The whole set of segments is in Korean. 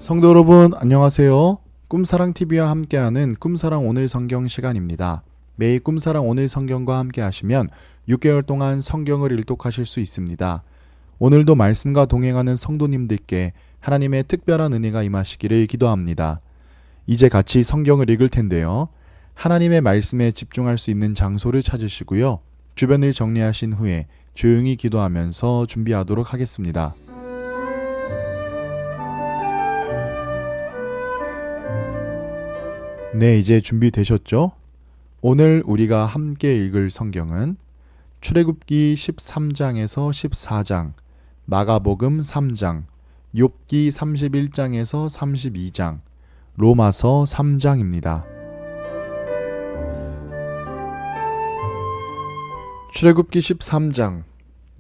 성도 여러분 안녕하세요. 꿈사랑TV와 함께하는 꿈사랑 오늘 성경 시간입니다. 매일 꿈사랑 오늘 성경과 함께 하시면 6개월 동안 성경을 일독하실 수 있습니다. 오늘도 말씀과 동행하는 성도님들께 하나님의 특별한 은혜가 임하시기를 기도합니다. 이제 같이 성경을 읽을 텐데요. 하나님의 말씀에 집중할 수 있는 장소를 찾으시고요. 주변을 정리하신 후에 조용히 기도하면서 준비하도록 하겠습니다. 네, 이제 준비되셨죠? 오늘 우리가 함께 읽을 성경은 출애굽기 13장에서 14장, 마가복음 3장, 욥기 31장에서 32장, 로마서 3장입니다. 출애굽기 13장.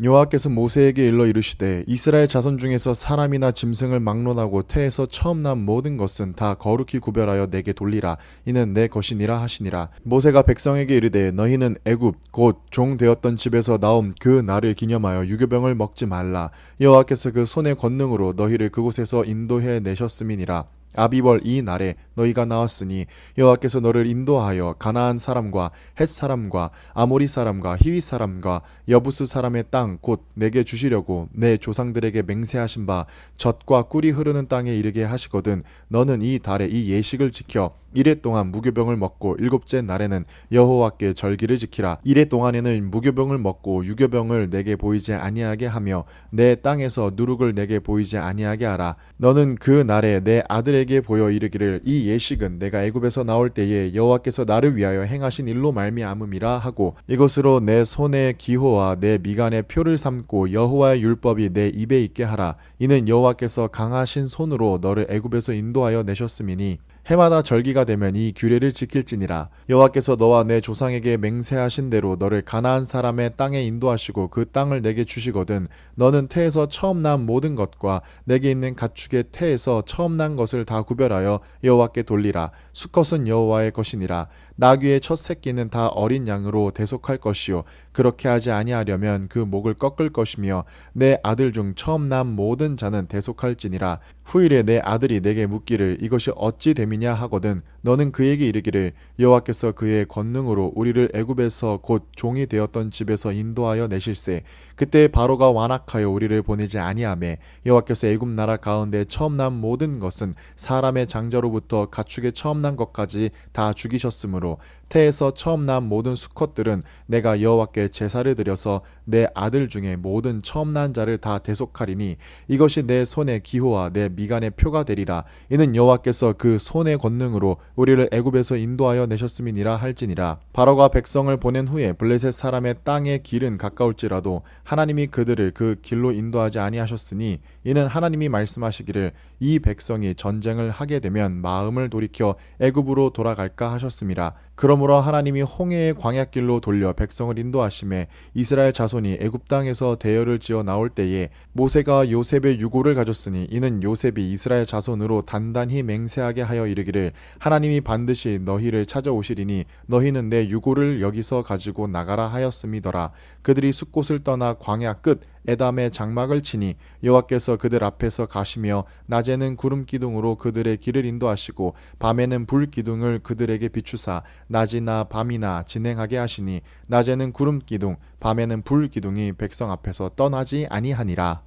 여호와께서 모세에게 일러 이르시되 이스라엘 자손 중에서 사람이나 짐승을 막론하고 태에서 처음 난 모든 것은 다 거룩히 구별하여 내게 돌리라. 이는 내 것이니라 하시니라. 모세가 백성에게 이르되 너희는 애굽 곧 종 되었던 집에서 나온 그 날을 기념하여 유교병을 먹지 말라. 여호와께서 그 손의 권능으로 너희를 그곳에서 인도해 내셨음이니라. 아비벌 이 날에 너희가 나왔으니 여호와께서 너를 인도하여 가나안 사람과 헷 사람과 아모리 사람과 히위 사람과 여부스 사람의 땅 곧 내게 주시려고 내 조상들에게 맹세하신 바 젖과 꿀이 흐르는 땅에 이르게 하시거든. 너는 이 달에 이 예식을 지켜 이레 동안 무교병을 먹고 일곱째 날에는 여호와께 절기를 지키라. 이레 동안에는 무교병을 먹고 유교병을 내게 보이지 아니하게 하며 내 땅에서 누룩을 내게 보이지 아니하게 하라. 너는 그 날에 내 아들에게 보여 이르기를 이 예식은 내가 애굽에서 나올 때에 여호와께서 나를 위하여 행하신 일로 말미암음이라 하고 이것으로 내 손의 기호와 내 미간의 표를 삼고 여호와의 율법이 내 입에 있게 하라. 이는 여호와께서 강하신 손으로 너를 애굽에서 인도하여 내셨음이니 해마다 절기가 되면 이 규례를 지킬지니라. 여호와께서 너와 내 조상에게 맹세하신 대로 너를 가나안 사람의 땅에 인도하시고 그 땅을 내게 주시거든. 너는 태에서 처음 난 모든 것과 내게 있는 가축의 태에서 처음 난 것을 다 구별하여 여호와께 돌리라. 수컷은 여호와의 것이니라. 나귀의 첫 새끼는 다 어린 양으로 대속할 것이요 그렇게 하지 아니하려면 그 목을 꺾을 것이며 내 아들 중 처음 난 모든 자는 대속할지니라. 후일에 내 아들이 내게 묻기를 이것이 어찌 됨이냐 하거든. 너는 그에게 이르기를 여호와께서 그의 권능으로 우리를 애굽에서 곧 종이 되었던 집에서 인도하여 내실세. 그때 바로가 완악하여 우리를 보내지 아니하매 여호와께서 애굽 나라 가운데 처음 난 모든 것은 사람의 장자로부터 가축의 처음 난 것까지 다 죽이셨으므로 태에서 처음 난 모든 수컷들은 내가 여호와께 제사를 드려서 내 아들 중에 모든 처음 난 자를 다 대속하리니 이것이 내 손의 기호와 내 미간의 표가 되리라. 이는 여호와께서 그 손의 권능으로 우리를 애굽에서 인도하여 내셨음이니라 할지니라. 바로가 백성을 보낸 후에 블레셋 사람의 땅의 길은 가까울지라도 하나님이 그들을 그 길로 인도하지 아니하셨으니 이는 하나님이 말씀하시기를 이 백성이 전쟁을 하게 되면 마음을 돌이켜 애굽으로 돌아갈까 하셨음이라. 그러므로 하나님이 홍해의 광야길로 돌려 백성을 인도하심에 이스라엘 자손이 애굽 땅에서 대열을 지어 나올 때에 모세가 요셉의 유고를 가졌으니 이는 요셉이 이스라엘 자손으로 단단히 맹세하게 하여 이르기를 하나님이 반드시 너희를 찾아오시리니 너희는 내 유고를 여기서 가지고 나가라 하였음이더라. 그들이 숫곳을 떠나 광야 끝 에담의 장막을 치니 여호와께서 그들 앞에서 가시며 낮에는 구름 기둥으로 그들의 길을 인도하시고 밤에는 불 기둥을 그들에게 비추사 낮이나 밤이나 진행하게 하시니 낮에는 구름 기둥 밤에는 불 기둥이 백성 앞에서 떠나지 아니하니라.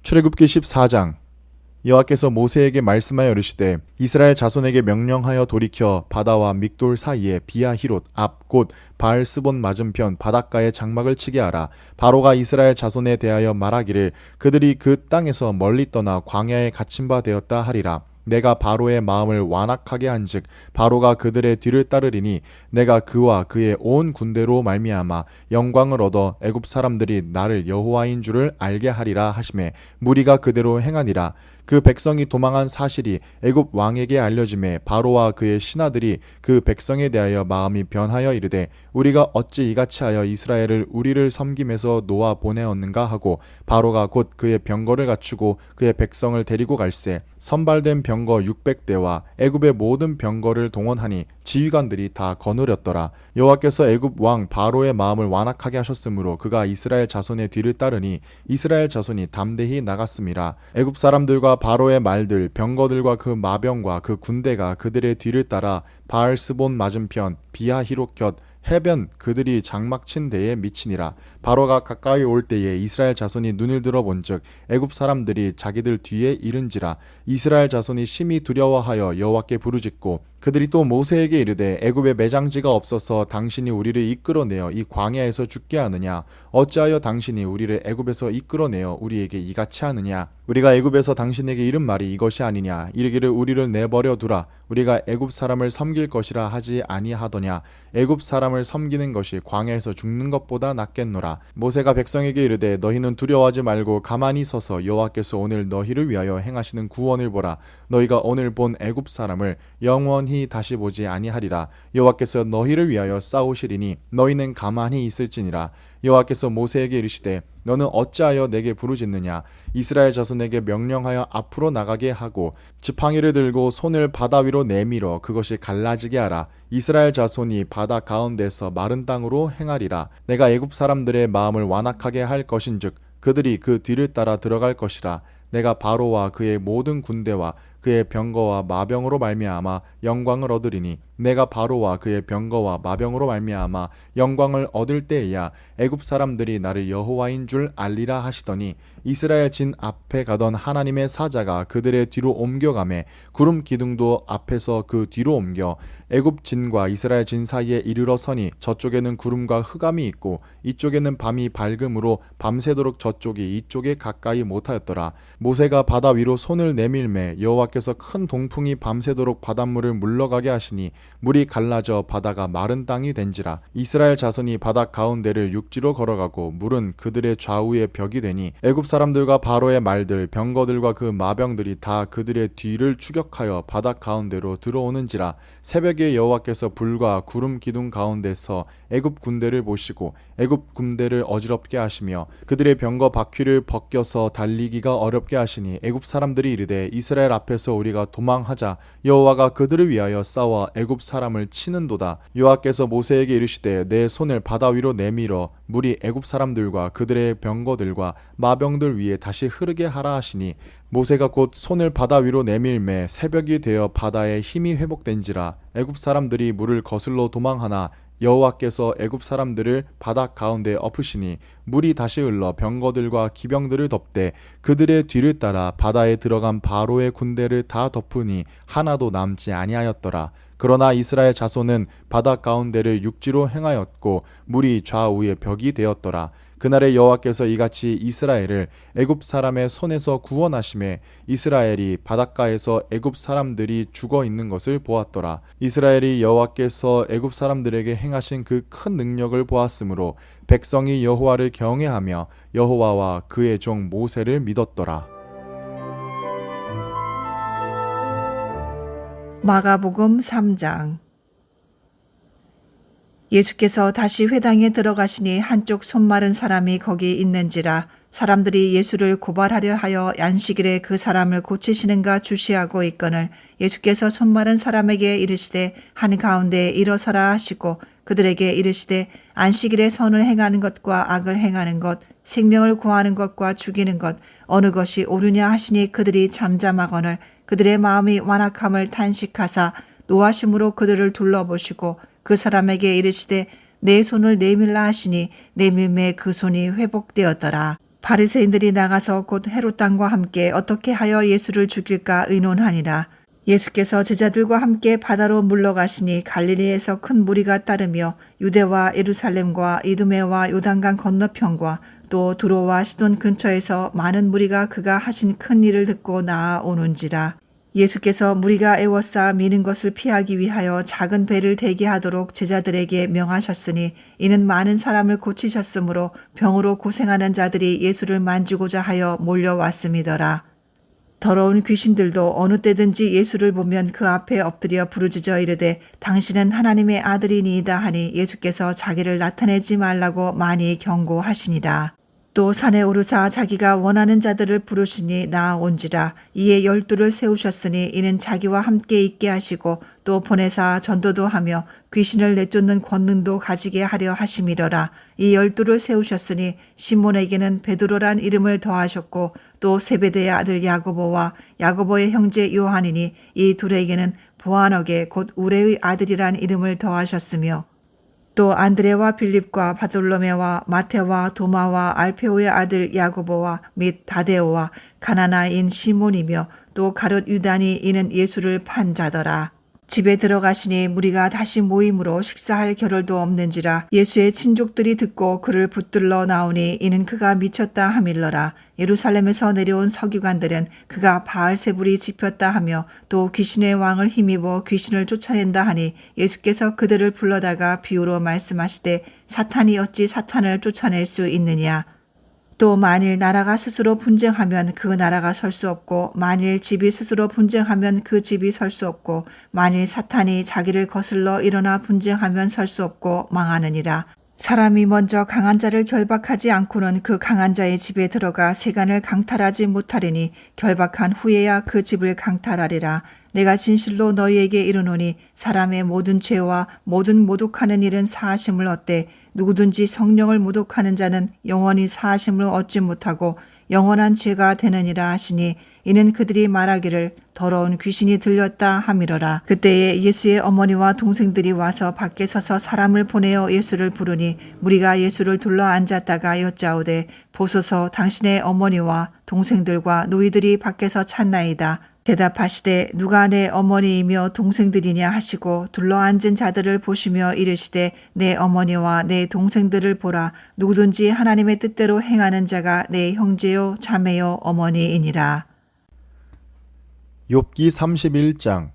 출애굽기 14장. 여호와께서 모세에게 말씀하여 이르시되 이스라엘 자손에게 명령하여 돌이켜 바다와 믹돌 사이에 비아히롯 앞 곧 바알스본 맞은편 바닷가에 장막을 치게 하라. 바로가 이스라엘 자손에 대하여 말하기를 그들이 그 땅에서 멀리 떠나 광야에 갇힌 바 되었다 하리라. 내가 바로의 마음을 완악하게 한즉 바로가 그들의 뒤를 따르리니 내가 그와 그의 온 군대로 말미암아 영광을 얻어 애굽 사람들이 나를 여호와인 줄을 알게 하리라 하시매 무리가 그대로 행하니라. 그 백성이 도망한 사실이 애굽 왕에게 알려짐에 바로와 그의 신하들이 그 백성에 대하여 마음이 변하여 이르되 우리가 어찌 이같이 하여 이스라엘을 우리를 섬김에서 놓아 보내었는가 하고 바로가 곧 그의 병거를 갖추고 그의 백성을 데리고 갈새 선발된 병거 600대와 애굽의 모든 병거를 동원하니 지휘관들이 다 거느렸더라. 여호와께서 애굽 왕 바로의 마음을 완악하게 하셨으므로 그가 이스라엘 자손의 뒤를 따르니 이스라엘 자손이 담대히 나갔음이라. 애굽 사람들과 백성들과 바로의 말들 병거들과 그 마병과 그 군대가 그들의 뒤를 따라 바알스본 맞은편 비하히롯곁 해변 그들이 장막 친 데에 미치니라. 바로가 가까이 올 때에 이스라엘 자손이 눈을 들어 본즉 애굽 사람들이 자기들 뒤에 이른지라. 이스라엘 자손이 심히 두려워하여 여호와께 부르짖고 그들이 또 모세에게 이르되 애굽에 매장지가 없어서 당신이 우리를 이끌어내어 이 광야에서 죽게 하느냐. 어찌하여 당신이 우리를 애굽에서 이끌어내어 우리에게 이같이 하느냐. 우리가 애굽에서 당신에게 이른 말이 이것이 아니냐. 이르기를 우리를 내버려 두라. 우리가 애굽 사람을 섬길 것이라 하지 아니하더냐. 애굽 사람을 섬기는 것이 광야에서 죽는 것보다 낫겠노라. 모세가 백성에게 이르되 너희는 두려워하지 말고 가만히 서서 여호와께서 오늘 너희를 위하여 행하시는 구원을 보라. 너희가 오늘 본 애굽 사람을 영원히 다시 보지 아니하리라. 여호와께서 너희를 위하여 싸우시리니 너희는 가만히 있을지니라. 여호와께서 모세에게 이르시되 너는 어찌하여 내게 부르짖느냐. 이스라엘 자손에게 명령하여 앞으로 나가게 하고 지팡이를 들고 손을 바다 위로 내밀어 그것이 갈라지게 하라. 이스라엘 자손이 바다 가운데서 마른 땅으로 행하리라. 내가 애굽 사람들의 마음을 완악하게 할 것인즉 그들이 그 뒤를 따라 들어갈 것이라. 내가 바로와 그의 모든 군대와 그의 병거와 마병으로 말미암아 영광을 얻으리니 내가 바로와 그의 병거와 마병으로 말미암아 영광을 얻을 때에야 애굽 사람들이 나를 여호와인 줄 알리라 하시더니 이스라엘 진 앞에 가던 하나님의 사자가 그들의 뒤로 옮겨가매 구름 기둥도 앞에서 그 뒤로 옮겨 애굽 진과 이스라엘 진 사이에 이르러 서니 저쪽에는 구름과 흑암이 있고 이쪽에는 밤이 밝음으로 밤새도록 저쪽이 이쪽에 가까이 못하였더라. 모세가 바다 위로 손을 내밀매 여호와께서 큰 동풍이 밤새도록 바닷물을 물러가게 하시니 물이 갈라져 바다가 마른 땅이 된지라. 이스라엘 자손이 바다 가운데를 육지로 걸어가고 물은 그들의 좌우에 벽이 되니 애굽 사람들과 바로의 말들 병거들과 그 마병들이 다 그들의 뒤를 추격하여 바다 가운데로 들어오는지라. 새벽에 여호와께서 불과 구름 기둥 가운데서 애굽 군대를 보시고 애굽 군대를 어지럽게 하시며 그들의 병거 바퀴를 벗겨서 달리기가 어렵게 하시니 애굽 사람들이 이르되 이스라엘 앞에서 우리가 도망하자. 여호와가 그들을 위하여 싸워 애굽 사람을 치는도다. 여호와께서 모세에게 이르시되 내 손을 바다 위로 내밀어 물이 애굽 사람들과 그들의 병거들과 마병들 위에 다시 흐르게 하라 하시니 모세가 곧 손을 바다 위로 내밀매 새벽이 되어 바다에 힘이 회복된지라. 애굽 사람들이 물을 거슬러 도망하나 여호와께서 애굽 사람들을 바다 가운데 엎으시니 물이 다시 흘러 병거들과 기병들을 덮되 그들의 뒤를 따라 바다에 들어간 바로의 군대를 다 덮으니 하나도 남지 아니하였더라. 그러나 이스라엘 자손은 바다 가운데를 육지로 행하였고 물이 좌우에 벽이 되었더라. 그날에 여호와께서 이같이 이스라엘을 애굽 사람의 손에서 구원하심에 이스라엘이 바닷가에서 애굽 사람들이 죽어 있는 것을 보았더라. 이스라엘이 여호와께서 애굽 사람들에게 행하신 그 큰 능력을 보았으므로 백성이 여호와를 경외하며 여호와와 그의 종 모세를 믿었더라. 마가복음 3장. 예수께서 다시 회당에 들어가시니 한쪽 손 마른 사람이 거기 있는지라. 사람들이 예수를 고발하려 하여 안식일에 그 사람을 고치시는가 주시하고 있거늘 예수께서 손 마른 사람에게 이르시되 한가운데 일어서라 하시고 그들에게 이르시되 안식일에 선을 행하는 것과 악을 행하는 것 생명을 구하는 것과 죽이는 것 어느 것이 옳으냐 하시니 그들이 잠잠하거늘 그들의 마음이 완악함을 탄식하사 노하심으로 그들을 둘러보시고 그 사람에게 이르시되 내 손을 내밀라 하시니 내밀매 그 손이 회복되었더라. 바리새인들이 나가서 곧 헤롯 왕과 함께 어떻게 하여 예수를 죽일까 의논하니라. 예수께서 제자들과 함께 바다로 물러가시니 갈릴리에서 큰 무리가 따르며 유대와 예루살렘과 이두메와 요단강 건너편과 또 두로와 시돈 근처에서 많은 무리가 그가 하신 큰 일을 듣고 나아오는지라. 예수께서 무리가 애워싸 미는 것을 피하기 위하여 작은 배를 대기하도록 제자들에게 명하셨으니 이는 많은 사람을 고치셨으므로 병으로 고생하는 자들이 예수를 만지고자 하여 몰려왔음이더라. 더러운 귀신들도 어느 때든지 예수를 보면 그 앞에 엎드려 부르짖어 이르되 당신은 하나님의 아들이니이다 하니 예수께서 자기를 나타내지 말라고 많이 경고하시니라. 또 산에 오르사 자기가 원하는 자들을 부르시니 나아온지라. 이에 12를 세우셨으니 이는 자기와 함께 있게 하시고 또 보내사 전도도 하며 귀신을 내쫓는 권능도 가지게 하려 하심이러라. 이 12를 세우셨으니 시몬에게는 베드로란 이름을 더하셨고 또 세베대의 아들 야고보와 야고보의 형제 요한이니 이 둘에게는 보아너게 곧 우레의 아들이란 이름을 더하셨으며 또 안드레와 빌립과 바돌로메와 마테와 도마와 알페오의 아들 야고보와 및 다데오와 가나나인 시몬이며 또 가룟 유다니 이는 예수를 판 자더라. 집에 들어가시니 무리가 다시 모임으로 식사할 겨를도 없는지라. 예수의 친족들이 듣고 그를 붙들러 나오니 이는 그가 미쳤다 하밀러라. 예루살렘에서 내려온 서기관들은 그가 바알세불이 집혔다 하며 또 귀신의 왕을 힘입어 귀신을 쫓아낸다 하니 예수께서 그들을 불러다가 비유로 말씀하시되 사탄이 어찌 사탄을 쫓아낼 수 있느냐. 또 만일 나라가 스스로 분쟁하면 그 나라가 설 수 없고 만일 집이 스스로 분쟁하면 그 집이 설 수 없고 만일 사탄이 자기를 거슬러 일어나 분쟁하면 설 수 없고 망하느니라. 사람이 먼저 강한 자를 결박하지 않고는 그 강한 자의 집에 들어가 세간을 강탈하지 못하리니 결박한 후에야 그 집을 강탈하리라. 내가 진실로 너희에게 이르노니 사람의 모든 죄와 모든 모독하는 일은 사하심을 얻되 누구든지 성령을 모독하는 자는 영원히 사하심을 얻지 못하고 영원한 죄가 되느니라 하시니 이는 그들이 말하기를 더러운 귀신이 들렸다 함이러라. 그때에 예수의 어머니와 동생들이 와서 밖에 서서 사람을 보내어 예수를 부르니 무리가 예수를 둘러 앉았다가 여짜오되 보소서 당신의 어머니와 동생들과 노이들이 밖에서 찾나이다. 대답하시되 누가 내 어머니이며 동생들이냐 하시고 둘러앉은 자들을 보시며 이르시되 내 어머니와 내 동생들을 보라. 누구든지 하나님의 뜻대로 행하는 자가 내 형제요 자매요 어머니이니라. 욥기 31장.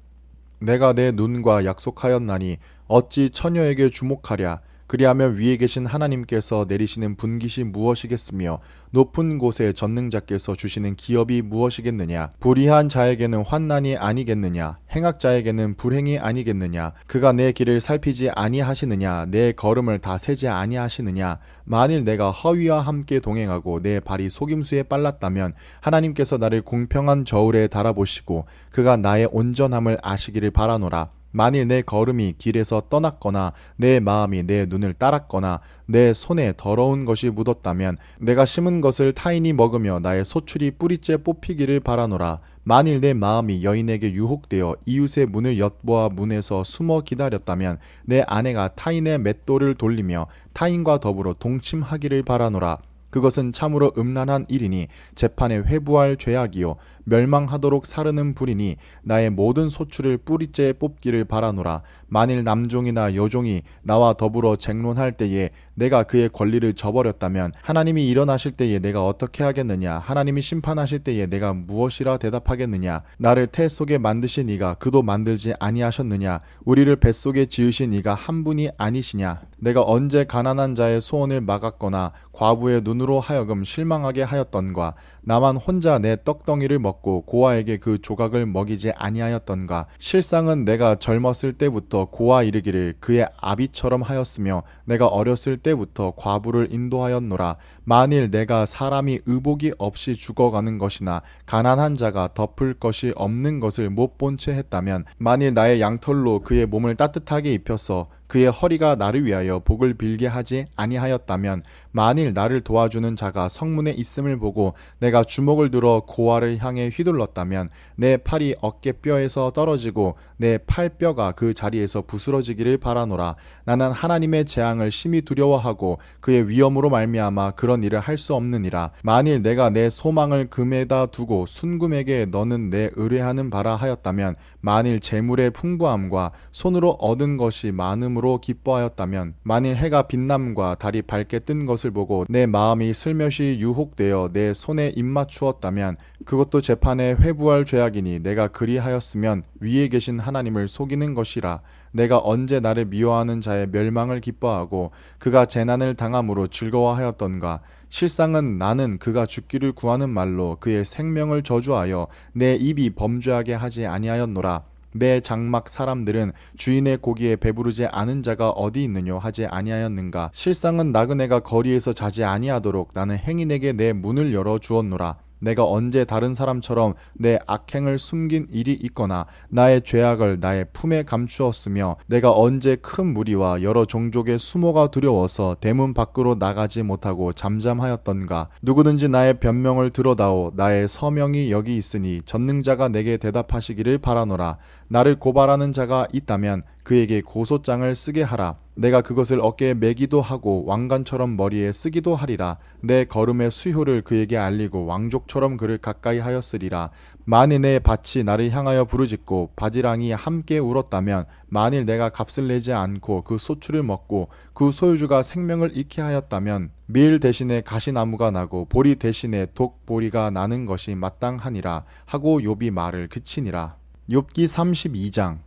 내가 내 눈과 약속하였나니 어찌 처녀에게 주목하랴. 그리하면 위에 계신 하나님께서 내리시는 분깃이 무엇이겠으며 높은 곳에 전능자께서 주시는 기업이 무엇이겠느냐. 불의한 자에게는 환난이 아니겠느냐. 행악자에게는 불행이 아니겠느냐. 그가 내 길을 살피지 아니하시느냐. 내 걸음을 다 세지 아니하시느냐. 만일 내가 허위와 함께 동행하고 내 발이 속임수에 빨랐다면 하나님께서 나를 공평한 저울에 달아보시고 그가 나의 온전함을 아시기를 바라노라. 만일 내 걸음이 길에서 떠났거나 내 마음이 내 눈을 따랐거나 내 손에 더러운 것이 묻었다면 내가 심은 것을 타인이 먹으며 나의 소출이 뿌리째 뽑히기를 바라노라. 만일 내 마음이 여인에게 유혹되어 이웃의 문을 엿보아 문에서 숨어 기다렸다면 내 아내가 타인의 맷돌을 돌리며 타인과 더불어 동침하기를 바라노라. 그것은 참으로 음란한 일이니 재판에 회부할 죄악이요 멸망하도록 사르는 불이니 나의 모든 소출을 뿌리째 뽑기를 바라노라. 만일 남종이나 여종이 나와 더불어 쟁론할 때에 내가 그의 권리를 저버렸다면 하나님이 일어나실 때에 내가 어떻게 하겠느냐. 하나님이 심판하실 때에 내가 무엇이라 대답하겠느냐. 나를 태 속에 만드신 이가 그도 만들지 아니하셨느냐. 우리를 뱃속에 지으신 이가 한 분이 아니시냐. 내가 언제 가난한 자의 소원을 막았거나 과부의 눈으로 하여금 실망하게 하였던가. 나만 혼자 내 떡덩이를 먹고 고아에게 그 조각을 먹이지 아니하였던가. 실상은 내가 젊었을 때부터 고아 이르기를 그의 아비처럼 하였으며 내가 어렸을 때부터 과부를 인도하였노라. 만일 내가 사람이 의복이 없이 죽어가는 것이나 가난한 자가 덮을 것이 없는 것을 못 본 채 했다면 만일 나의 양털로 그의 몸을 따뜻하게 입혀서 그의 허리가 나를 위하여 복을 빌게 하지 아니하였다면 만일 나를 도와주는 자가 성문에 있음을 보고 내가 주먹을 들어 고아를 향해 휘둘렀다면 내 팔이 어깨뼈에서 떨어지고 내 팔뼈가 그 자리에서 부스러지기를 바라노라. 나는 하나님의 재앙을 심히 두려워하고 그의 위엄으로 말미암아 그런 일을 할 수 없느니라. 만일 내가 내 소망을 금에다 두고 순금에게 너는 내 의뢰하는 바라 하였다면 만일 재물의 풍부함과 손으로 얻은 것이 많음으로 기뻐하였다면 만일 해가 빛남과 달이 밝게 뜬 것을 보고 내 마음이 슬며시 유혹되어 내 손에 입맞추었다면 그것도 재판에 회부할 죄악이니 내가 그리하였으면 위에 계신 하나님을 속이는 것이라. 내가 언제 나를 미워하는 자의 멸망을 기뻐하고 그가 재난을 당함으로 즐거워하였던가. 실상은 나는 그가 죽기를 구하는 말로 그의 생명을 저주하여 내 입이 범죄하게 하지 아니하였노라. 내 장막 사람들은 주인의 고기에 배부르지 않은 자가 어디 있느뇨 하지 아니하였는가. 실상은 나그네가 거리에서 자지 아니하도록 나는 행인에게 내 문을 열어 주었노라. 내가 언제 다른 사람처럼 내 악행을 숨긴 일이 있거나 나의 죄악을 나의 품에 감추었으며 내가 언제 큰 무리와 여러 종족의 수모가 두려워서 대문 밖으로 나가지 못하고 잠잠하였던가. 누구든지 나의 변명을 들어다오. 나의 서명이 여기 있으니 전능자가 내게 대답하시기를 바라노라. 나를 고발하는 자가 있다면 그에게 고소장을 쓰게 하라. 내가 그것을 어깨에 매기도 하고 왕관처럼 머리에 쓰기도 하리라. 내 걸음의 수효를 그에게 알리고 왕족처럼 그를 가까이 하였으리라. 만일 내 밭이 나를 향하여 부르짖고 바지랑이 함께 울었다면, 만일 내가 값을 내지 않고 그 소출을 먹고 그 소유주가 생명을 잃게 하였다면, 밀 대신에 가시나무가 나고 보리 대신에 독보리가 나는 것이 마땅하니라 하고 욥이 말을 그치니라. 욥기 32장.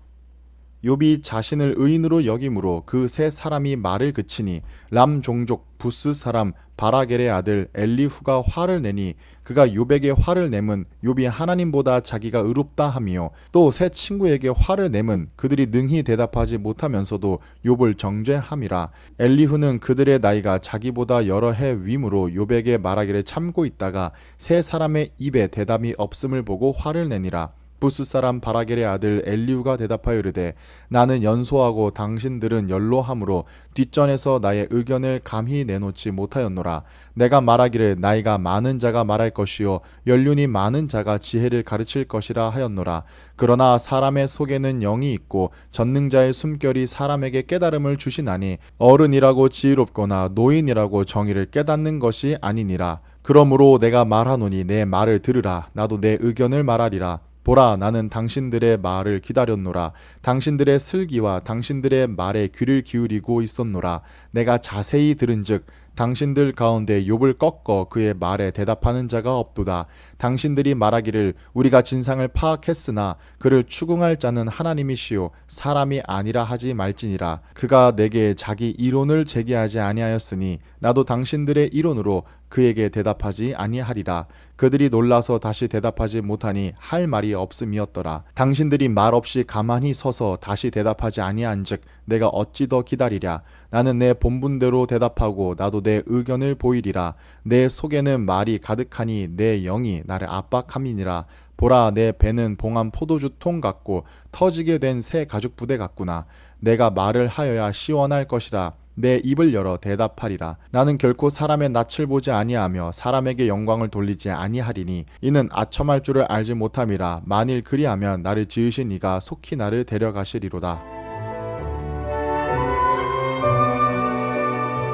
욥이 자신을 의인으로 여김으로 그 세 사람이 말을 그치니 람 종족 부스 사람 바라겔의 아들 엘리후가 화를 내니 그가 욥에게 화를 내면 욥이 하나님보다 자기가 의롭다 하며 또 세 친구에게 화를 내면 그들이 능히 대답하지 못하면서도 욥을 정죄함이라. 엘리후는 그들의 나이가 자기보다 여러 해 위므로 욥에게 말하기를 참고 있다가 세 사람의 입에 대답이 없음을 보고 화를 내니라. 부스 사람 바라겔의 아들 엘리후가 대답하여 이르되 나는 연소하고 당신들은 연로함으로 뒷전에서 나의 의견을 감히 내놓지 못하였노라. 내가 말하기를 나이가 많은 자가 말할 것이요 연륜이 많은 자가 지혜를 가르칠 것이라 하였노라. 그러나 사람의 속에는 영이 있고 전능자의 숨결이 사람에게 깨달음을 주시나니 어른이라고 지혜롭거나 노인이라고 정의를 깨닫는 것이 아니니라. 그러므로 내가 말하노니 내 말을 들으라. 나도 내 의견을 말하리라. 보라, 나는 당신들의 말을 기다렸노라. 당신들의 슬기와 당신들의 말에 귀를 기울이고 있었노라. 내가 자세히 들은즉 당신들 가운데 욥을 꺾어 그의 말에 대답하는 자가 없도다. 당신들이 말하기를 우리가 진상을 파악했으나 그를 추궁할 자는 하나님이시요 사람이 아니라 하지 말지니라. 그가 내게 자기 이론을 제기하지 아니하였으니 나도 당신들의 이론으로 그에게 대답하지 아니하리라. 그들이 놀라서 다시 대답하지 못하니 할 말이 없음이었더라. 당신들이 말 없이 가만히 서서 다시 대답하지 아니한즉 내가 어찌 더 기다리랴. 나는 내 본분대로 대답하고 나도 내 의견을 보이리라. 내 속에는 말이 가득하니 내 영이 나를 압박함이니라. 보라, 내 배는 봉한 포도주 통 같고 터지게 된 새 가죽 부대 같구나. 내가 말을 하여야 시원할 것이라. 내 입을 열어 대답하리라. 나는 결코 사람의 낯을 보지 아니하며 사람에게 영광을 돌리지 아니하리니 이는 아첨할 줄을 알지 못함이라. 만일 그리하면 나를 지으신 이가 속히 나를 데려가시리로다.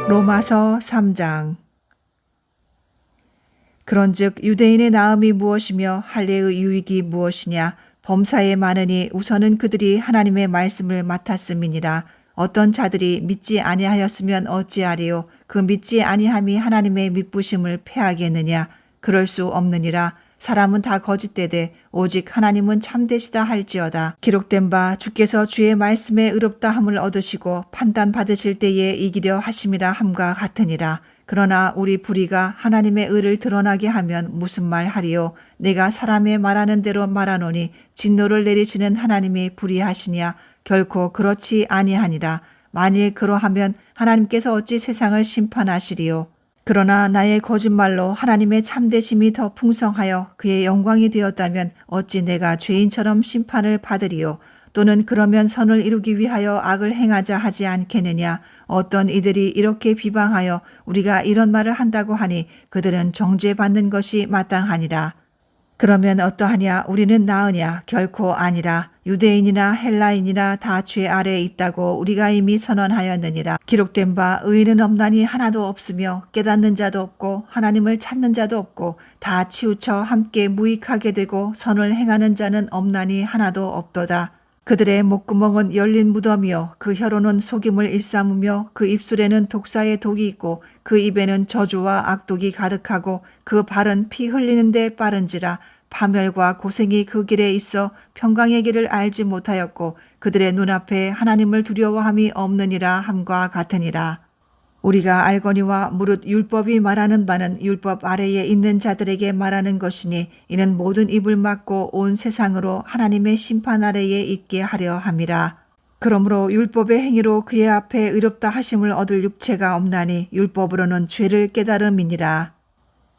로마서 3장. 그런즉 유대인의 나음이 무엇이며 할례의 유익이 무엇이냐. 범사에 많으니 우선은 그들이 하나님의 말씀을 맡았음이니라. 어떤 자들이 믿지 아니하였으면 어찌하리요. 그 믿지 아니함이 하나님의 믿부심을 패하겠느냐. 그럴 수 없느니라. 사람은 다 거짓되되 오직 하나님은 참되시다 할지어다. 기록된 바 주께서 주의 말씀에 의롭다 함을 얻으시고 판단 받으실 때에 이기려 하심이라 함과 같으니라. 그러나 우리 불의가 하나님의 의를 드러나게 하면 무슨 말 하리요. 내가 사람의 말하는 대로 말하노니 진노를 내리시는 하나님이 불의하시냐. 결코 그렇지 아니하니라. 만일 그러하면 하나님께서 어찌 세상을 심판하시리요. 그러나 나의 거짓말로 하나님의 참되심이 더 풍성하여 그의 영광이 되었다면 어찌 내가 죄인처럼 심판을 받으리요. 또는 그러면 선을 이루기 위하여 악을 행하자 하지 않겠느냐. 어떤 이들이 이렇게 비방하여 우리가 이런 말을 한다고 하니 그들은 정죄받는 것이 마땅하니라. 그러면 어떠하냐. 우리는 나으냐. 결코 아니라. 유대인이나 헬라인이나 다 죄 아래에 있다고 우리가 이미 선언하였느니라. 기록된 바 의인은 없나니 하나도 없으며 깨닫는 자도 없고 하나님을 찾는 자도 없고 다 치우쳐 함께 무익하게 되고 선을 행하는 자는 없나니 하나도 없도다. 그들의 목구멍은 열린 무덤이요 그 혀로는 속임을 일삼으며 그 입술에는 독사의 독이 있고 그 입에는 저주와 악독이 가득하고 그 발은 피 흘리는 데 빠른지라. 파멸과 고생이 그 길에 있어 평강의 길을 알지 못하였고 그들의 눈앞에 하나님을 두려워함이 없느니라 함과 같으니라. 우리가 알거니와 무릇 율법이 말하는 바는 율법 아래에 있는 자들에게 말하는 것이니 이는 모든 입을 막고 온 세상으로 하나님의 심판 아래에 있게 하려 함이라. 그러므로 율법의 행위로 그의 앞에 의롭다 하심을 얻을 육체가 없나니 율법으로는 죄를 깨달음이니라.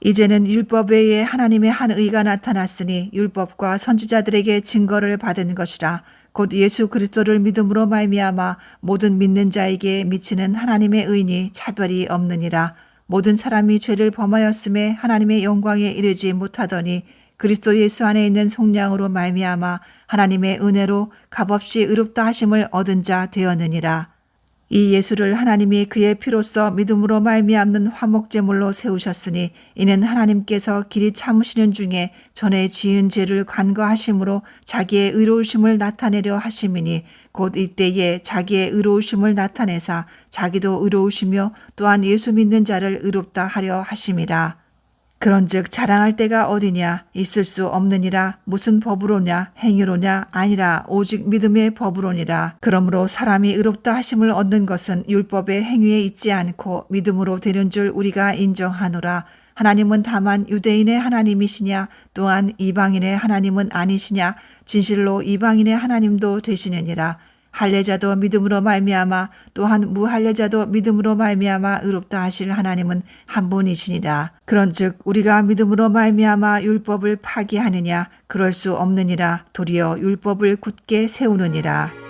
이제는 율법 외에 하나님의 한 의가 나타났으니 율법과 선지자들에게 증거를 받은 것이라. 곧 예수 그리스도를 믿음으로 말미암아 모든 믿는 자에게 미치는 하나님의 의니 차별이 없느니라. 모든 사람이 죄를 범하였음에 하나님의 영광에 이르지 못하더니 그리스도 예수 안에 있는 속량으로 말미암아 하나님의 은혜로 값없이 의롭다 하심을 얻은 자 되었느니라. 이 예수를 하나님이 그의 피로써 믿음으로 말미암는 화목제물로 세우셨으니 이는 하나님께서 길이 참으시는 중에 전에 지은 죄를 간과하심으로 자기의 의로우심을 나타내려 하심이니 곧 이때에 자기의 의로우심을 나타내사 자기도 의로우시며 또한 예수 믿는 자를 의롭다 하려 하심이라. 그런즉 자랑할 때가 어디냐? 있을 수 없느니라. 무슨 법으로냐? 행위로냐? 아니라 오직 믿음의 법으로니라. 그러므로 사람이 의롭다 하심을 얻는 것은 율법의 행위에 있지 않고 믿음으로 되는 줄 우리가 인정하노라. 하나님은 다만 유대인의 하나님이시냐? 또한 이방인의 하나님은 아니시냐? 진실로 이방인의 하나님도 되시느니라. 할례자도 믿음으로 말미암아 또한 무할례자도 믿음으로 말미암아 의롭다 하실 하나님은 한 분이시니라. 그런즉 우리가 믿음으로 말미암아 율법을 파기하느냐? 그럴 수 없느니라. 도리어 율법을 굳게 세우느니라.